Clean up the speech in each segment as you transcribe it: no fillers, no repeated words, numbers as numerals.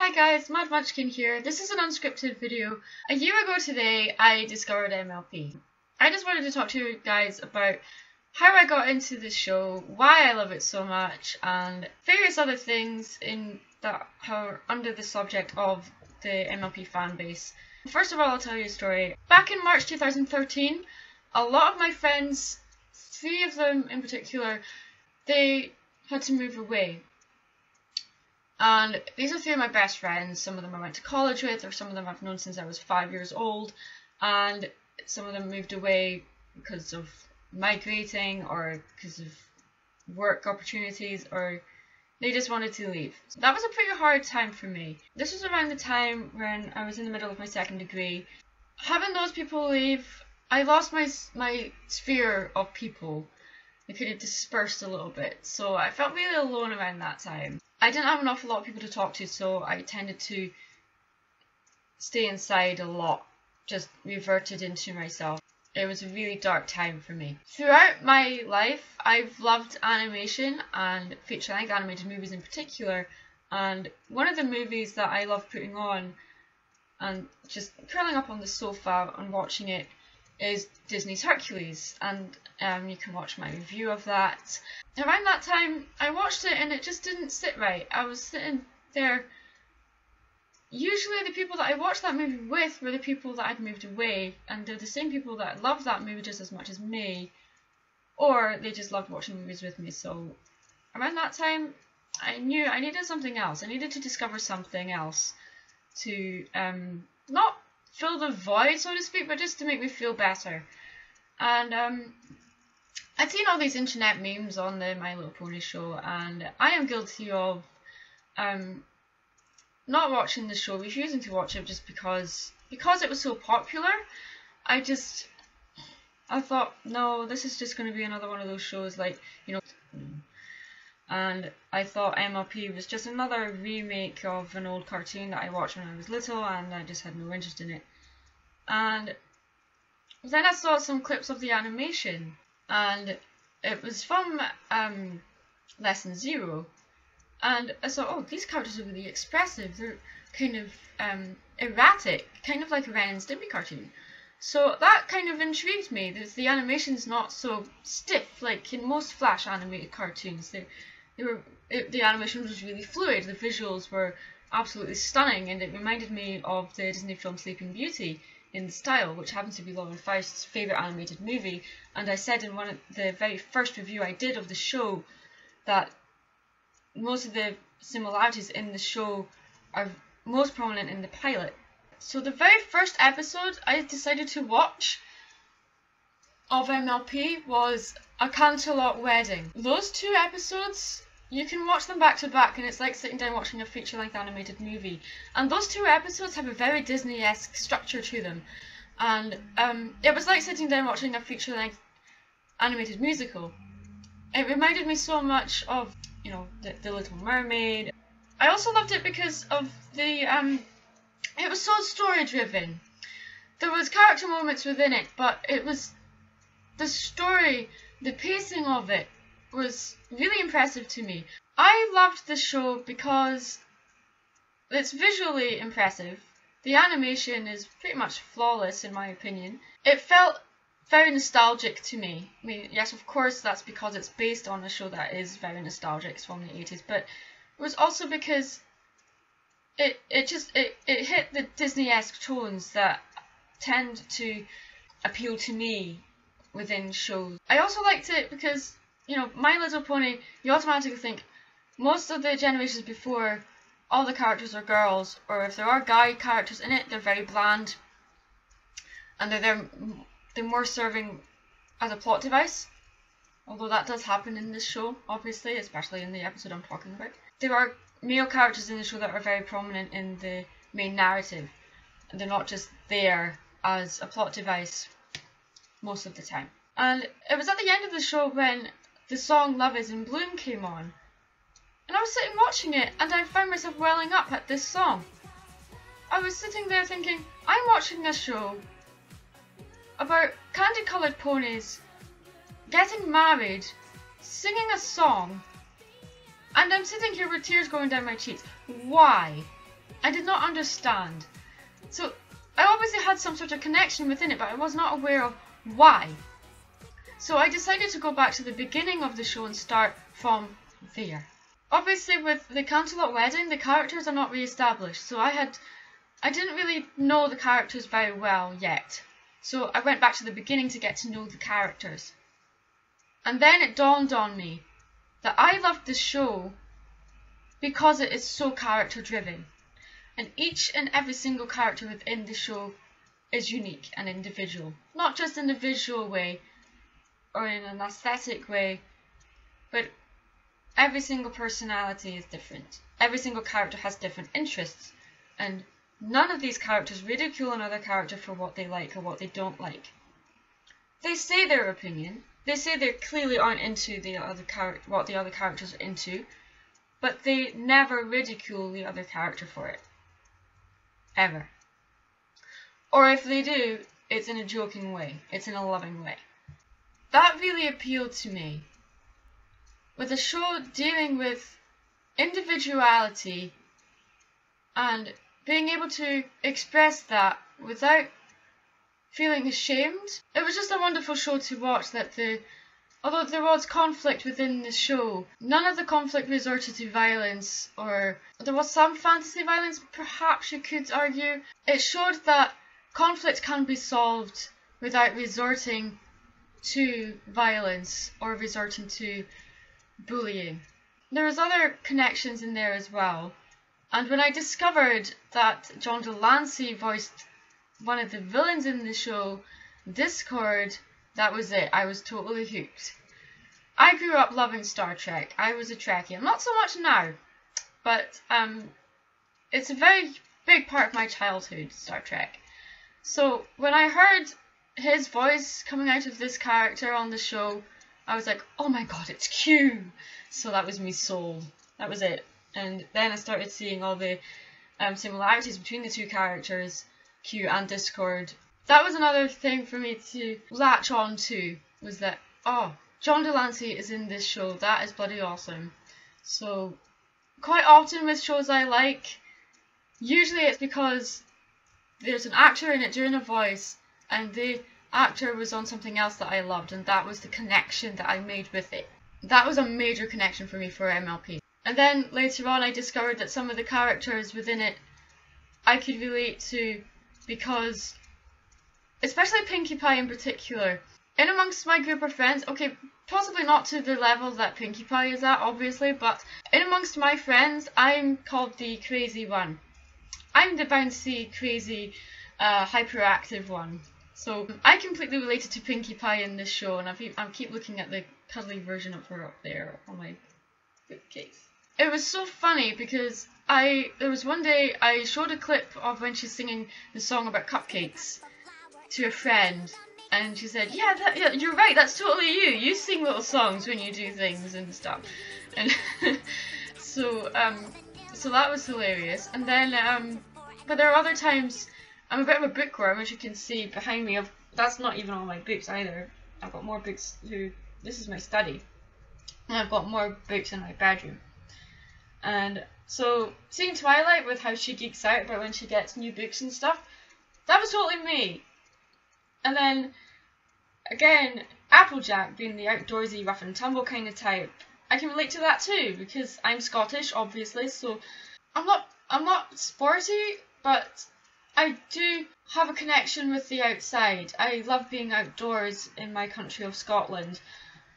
Hi guys, Mad Munchkin here. This is an unscripted video. A year ago today, I discovered MLP. I just wanted to talk to you guys about how I got into this show, why I love it so much, and various other things that are under the subject of the MLP fan base. First of all, I'll tell you a story. Back in March 2013, a lot of my friends, 3 of them in particular, they had to move away. And these are 3 of my best friends. Some of them I went to college with, or some of them I've known since I was 5 years old. And some of them moved away because of migrating, or because of work opportunities, or they just wanted to leave. So that was a pretty hard time for me. This was around the time when I was in the middle of my 2nd degree. Having those people leave, I lost my sphere of people. It kind of dispersed a little bit. So I felt really alone around that time. I didn't have an awful lot of people to talk to, so I tended to stay inside a lot, just reverted into myself. It was a really dark time for me. Throughout my life, I've loved animation and feature-length animated movies in particular, and one of the movies that I love putting on and just curling up on the sofa and watching it is Disney's Hercules, and you can watch my review of that. Around that time, I watched it and it just didn't sit right. I was sitting there. Usually the people that I watched that movie with were the people that I'd moved away, and they're the same people that loved that movie just as much as me, or they just loved watching movies with me. So around that time, I knew I needed something else. I needed to discover something else to not fill the void, so to speak, but just to make me feel better. And I'd seen all these internet memes on the My Little Pony show, and I am guilty of not watching the show, refusing to watch it just because it was so popular. I thought, no, this is just going to be another one of those shows like, you know, and I thought MLP was just another remake of an old cartoon that I watched when I was little, and I just had no interest in it. And then I saw some clips of the animation, and it was from Lesson 0, and I thought, oh, these characters are really expressive. They're kind of erratic, kind of like a Ren and Stimpy cartoon. So that kind of intrigued me. The animation's not so stiff like in most Flash animated cartoons. The animation was really fluid. The visuals were absolutely stunning, and it reminded me of the Disney film Sleeping Beauty in the style, which happens to be Lauren Faust's favourite animated movie. And I said in one of the very first review I did of the show that most of the similarities in the show are most prominent in the pilot. So the very first episode I decided to watch of MLP was A Canterlot Wedding. Those 2 episodes, you can watch them back to back, and it's like sitting down watching a feature-length animated movie. And those 2 episodes have a very Disney-esque structure to them. And it was like sitting down watching a feature-length animated musical. It reminded me so much of, you know, the Little Mermaid. I also loved it because of the it was so story-driven. There was character moments within it, but it was the story, the pacing of it was really impressive to me. I loved the show because it's visually impressive. The animation is pretty much flawless in my opinion. It felt very nostalgic to me. I mean, yes, of course that's because it's based on a show that is very nostalgic. It's from the 80s, but it was also because it hit the Disney-esque tones that tend to appeal to me within shows. I also liked it because, you know, My Little Pony, you automatically think most of the generations before, all the characters are girls, or if there are guy characters in it, they're very bland, and they're more serving as a plot device. Although that does happen in this show, obviously, especially in the episode I'm talking about. There are male characters in the show that are very prominent in the main narrative, and they're not just there as a plot device most of the time. And it was at the end of the show when the song Love Is in Bloom came on, and I was sitting watching it, and I found myself welling up at this song. I was sitting there thinking, I'm watching a show about candy-coloured ponies getting married, singing a song, and I'm sitting here with tears going down my cheeks. Why? I did not understand. So I obviously had some sort of connection within it, but I was not aware of why. So I decided to go back to the beginning of the show and start from there. Obviously with the Canterlot Wedding, the characters are not re-established, so I didn't really know the characters very well yet. So I went back to the beginning to get to know the characters. And then it dawned on me that I loved the show because it is so character driven. And each and every single character within the show is unique and individual. Not just in a visual way or in an aesthetic way, but every single personality is different. Every single character has different interests. And none of these characters ridicule another character for what they like or what they don't like. They say their opinion. They say they clearly aren't into what the other characters are into, but they never ridicule the other character for it. Ever. Or if they do, it's in a joking way. It's in a loving way. That really appealed to me. With a show dealing with individuality and being able to express that without feeling ashamed. It was just a wonderful show to watch. Although there was conflict within the show, none of the conflict resorted to violence, or there was some fantasy violence, perhaps you could argue. It showed that conflict can be solved without resorting to violence or resorting to bullying. There was other connections in there as well. And when I discovered that John Delancey voiced one of the villains in the show, Discord, that was it. I was totally hooked. I grew up loving Star Trek. I was a Trekkie. I'm not so much now, but it's a very big part of my childhood, Star Trek. So when I heard his voice coming out of this character on the show, I was like, oh my god, it's Q! So that was me sold. That was it. And then I started seeing all the similarities between the two characters, Q and Discord. That was another thing for me to latch on to, was that, oh, John Delancey is in this show, that is bloody awesome. So, quite often with shows I like, usually it's because there's an actor in it doing a voice, and the actor was on something else that I loved, and that was the connection that I made with it. That was a major connection for me for MLP. And then later on I discovered that some of the characters within it I could relate to, because, especially Pinkie Pie in particular, in amongst my group of friends, okay, possibly not to the level that Pinkie Pie is at, obviously, but in amongst my friends, I'm called the crazy one. I'm the bouncy, crazy, hyperactive one. So I completely related to Pinkie Pie in this show, and I keep looking at the cuddly version of her up there on my bookcase. It was so funny because there was one day I showed a clip of when she's singing the song about cupcakes to a friend, and she said, yeah, you're right, that's totally you. You sing little songs when you do things and stuff. And so that was hilarious. And then, but there are other times, I'm a bit of a bookworm, as you can see behind me. That's not even all my books either. I've got more books this is my study. And I've got more books in my bedroom. And so, seeing Twilight with how she geeks out about when she gets new books and stuff, that was totally me. And then, again, Applejack being the outdoorsy, rough and tumble kind of type, I can relate to that too, because I'm Scottish, obviously, so I'm not sporty, but I do have a connection with the outside. I love being outdoors in my country of Scotland,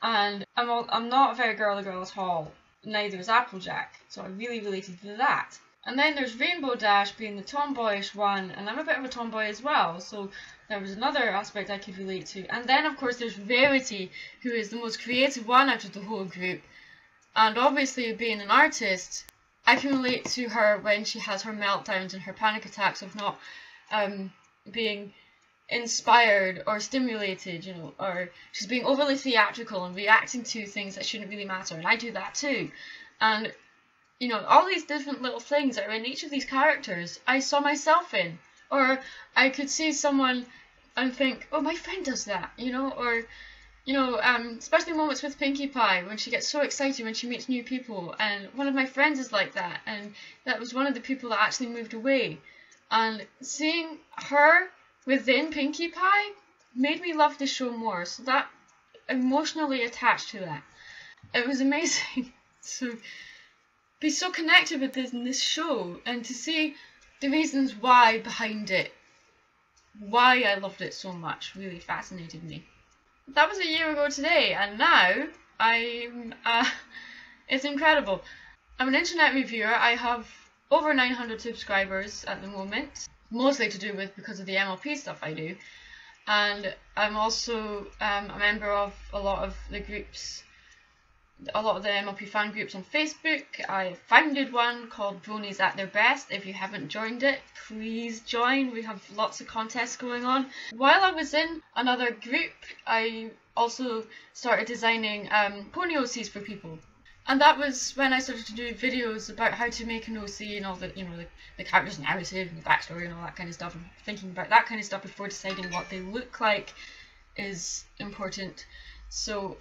and I'm not a very girly girl at all. Neither is Applejack, so I really related to that. And then there's Rainbow Dash being the tomboyish one, and I'm a bit of a tomboy as well, so there was another aspect I could relate to. And then of course there's Rarity, who is the most creative one out of the whole group, and obviously being an artist, I can relate to her when she has her meltdowns and her panic attacks of not being inspired or stimulated, you know, or she's being overly theatrical and reacting to things that shouldn't really matter, and I do that too. And you know, all these different little things that are in each of these characters I saw myself in, or I could see someone and think, oh, my friend does that, you know, or You know, especially moments with Pinkie Pie when she gets so excited when she meets new people, and one of my friends is like that, and that was one of the people that actually moved away, and seeing her within Pinkie Pie made me love the show more, so that emotionally attached to that. It was amazing to be so connected with this show, and to see the reasons why behind it, why I loved it so much, really fascinated me. That was a year ago today, and now it's incredible. I'm an internet reviewer. I have over 900 subscribers at the moment, mostly to do with because of the MLP stuff I do, and I'm also a member of a lot of the groups, a lot of the MLP fan groups on Facebook. I founded one called Bronies at their best. If you haven't joined it, please join. We have lots of contests going on. While I was in another group, I also started designing pony OCs for people. And that was when I started to do videos about how to make an OC and all the, you know, the character's narrative and the backstory and all that kind of stuff. And thinking about that kind of stuff before deciding what they look like is important. So,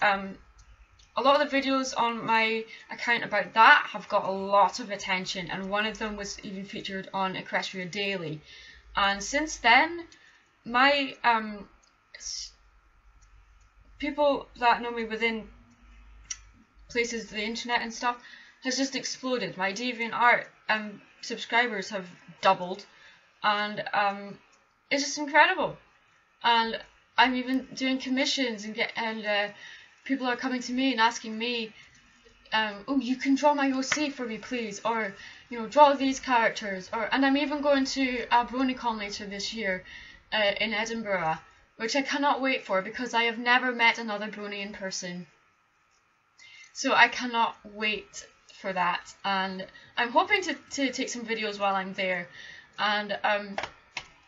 a lot of the videos on my account about that have got a lot of attention, and one of them was even featured on Equestria Daily. And since then, my people that know me within places, the internet and stuff, has just exploded. My Deviant Art subscribers have doubled, and it's just incredible. And I'm even doing commissions and people are coming to me and asking me, oh, you can draw my OC for me, please, or, you know, draw these characters, and I'm even going to a BronyCon later this year in Edinburgh, which I cannot wait for because I have never met another Brony in person. So I cannot wait for that, and I'm hoping to take some videos while I'm there, and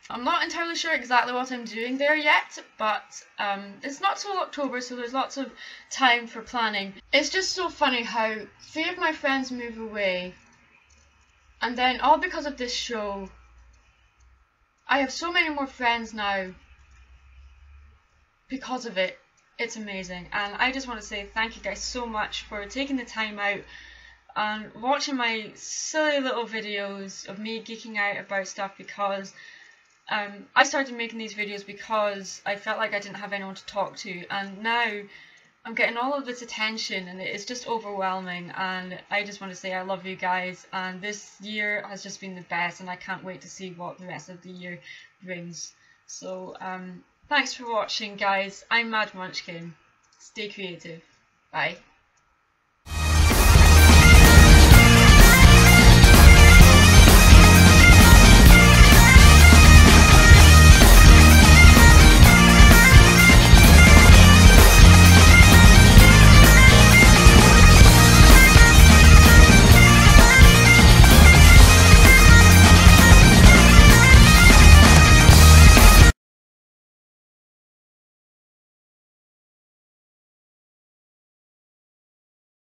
I'm not entirely sure exactly what I'm doing there yet, but it's not till October, so there's lots of time for planning. It's just so funny how 3 of my friends move away, and then all because of this show, I have so many more friends now because of it. It's amazing, and I just want to say thank you guys so much for taking the time out and watching my silly little videos of me geeking out about stuff, because I started making these videos because I felt like I didn't have anyone to talk to, and now I'm getting all of this attention and it's just overwhelming, and I just want to say I love you guys, and this year has just been the best, and I can't wait to see what the rest of the year brings. So thanks for watching, guys. I'm Mad Munchkin. Stay creative. Bye.